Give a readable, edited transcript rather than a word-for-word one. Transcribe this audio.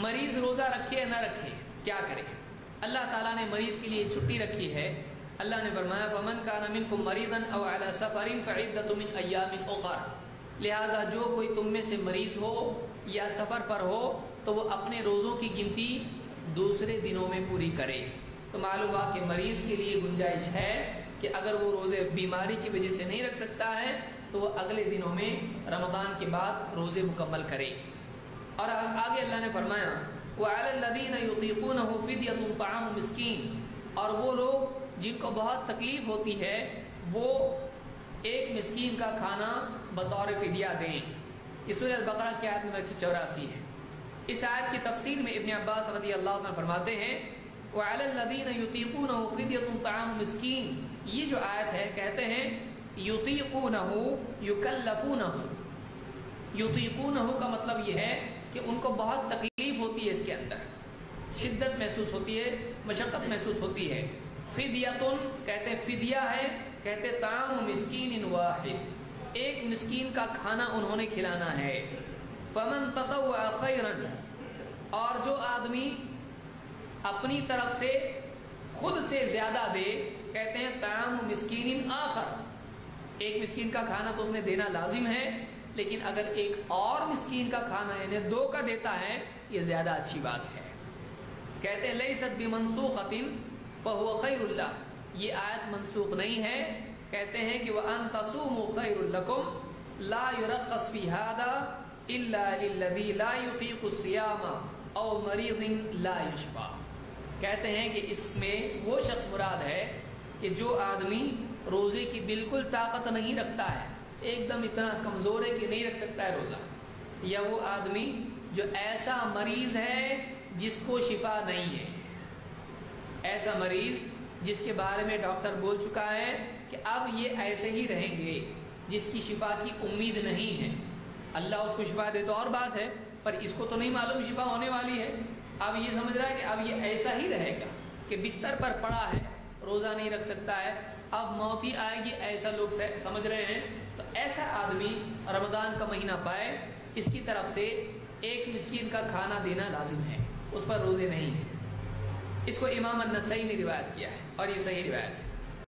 مریض روزہ رکھے یا نہ رکھے، کیا کرے؟ اللہ تعالیٰ نے مریض کے لیے چھٹی رکھی ہے۔ اللہ نے فرمایا فَمَنْ كَانَ مِنْكُمْ مَرِيضًا أَوْ عَلَى سَفَرٍ فَعِدَّةٌ مِنْ أَيَّامٍ أُخَرَ، لہذا جو کوئی تم میں سے مریض ہو یا سفر پر ہو تو وہ اپنے روزوں کی گنتی دوسرے دنوں میں پوری کرے۔ تو معلوم ہوا کہ مریض کے لیے گنجائش ہے کہ اگر وہ روزے بیماری کی وجہ سے نہیں رکھ سکتا ہے تو وہ اگلے دنوں میں رمضان کے بعد روزے مکمل کرے۔ اور آگے اللہ نے فرمایا وَعَلَى الَّذِينَ يُطِيقُونَهُ فِدْيَةٌ طَعَامُ مِسْكِينٍ، اور وہ لوگ جن کو بہت تکلیف ہوتی ہے وہ ایک مسکین کا کھانا بطور فدیہ دیں۔ یہ سورہ البقرہ کی آیت نمبر 184 ہے۔ اس آیت کی تفسیر میں ابن عباس رضی اللہ عنہ فرماتے ہیں وَعَلَى الَّذِينَ يُطِيقُونَهُ فِدْيَةٌ طَعَامُ مِسْكِينٍ، یہ جو آیت ہے کہتے ہیں يُطِيقُونَهُ يُكَلَّفُونَهُ، يُطِيقُونَهُ کا مطلب یہ ہے کہ ان کو بہت تکلیف ہوتی ہے، اس کے اندر شدت محسوس ہوتی ہے، مشقت محسوس ہوتی ہے۔ فدیتن کہتے ہیں فدیہ ہے، کہتے طعام مسکین واحد، ایک مسکین کا کھانا انہوں نے کھلانا ہے۔ فمن تطوع خیرا، اور جو آدمی اپنی طرف سے خود سے زیادہ دے، کہتے ہیں طعام مسکین آخر، ایک مسکین کا کھانا تو اس نے دینا لازم ہے، لیکن اگر ایک اور مسکین کا کھانا یعنی دو کا دیتا ہے یہ زیادہ اچھی بات ہے۔ کہتے ہیں لیست بمنسوخۃ فہو خیر اللہ، یہ آیت منسوخ نہیں ہے۔ کہتے ہیں کہ وَأَن تَصُومُوا خَيْرٌ لَكُمْ لَا يُرَخَّصْ فِي هَذَا إِلَّا لِلَّذِي لَا يُطِيقُ الصِّيَامَ أَوْ مَرِيضٍ لَا يُشْفَىٰ، کہتے ہیں کہ اس میں وہ شخص مراد ہے کہ جو آدمی روزے کی بالکل طاقت نہیں رکھتا ہے، ایک دم اتنا کمزور ہے کہ نہیں رکھ سکتا ہے روزہ، یا وہ آدمی جو ایسا مریض ہے جس کو شفا نہیں ہے، ایسا مریض جس کے بارے میں ڈاکٹر بول چکا ہے کہ اب یہ ایسے ہی رہیں گے، جس کی شفا کی امید نہیں ہے۔ اللہ اس کو شفا دے تو اور بات ہے، پر اس کو تو نہیں معلوم شفا ہونے والی ہے، اب یہ سمجھ رہا ہے کہ اب یہ ایسا ہی رہے گا کہ بستر پر پڑا ہے، روزہ نہیں رکھ سکتا ہے، اب موت ہی آئے گی، ایسا لوگ سمجھ رہے ہیں۔ تو ایسا آدمی رمضان کا مہینہ پائے، اس کی طرف سے ایک مسکین کا کھانا دینا لازم ہے، اس پر روزے نہیں ہیں۔ اس کو امام النسائی نے روایت کیا ہے اور یہ صحیح روایت ہے۔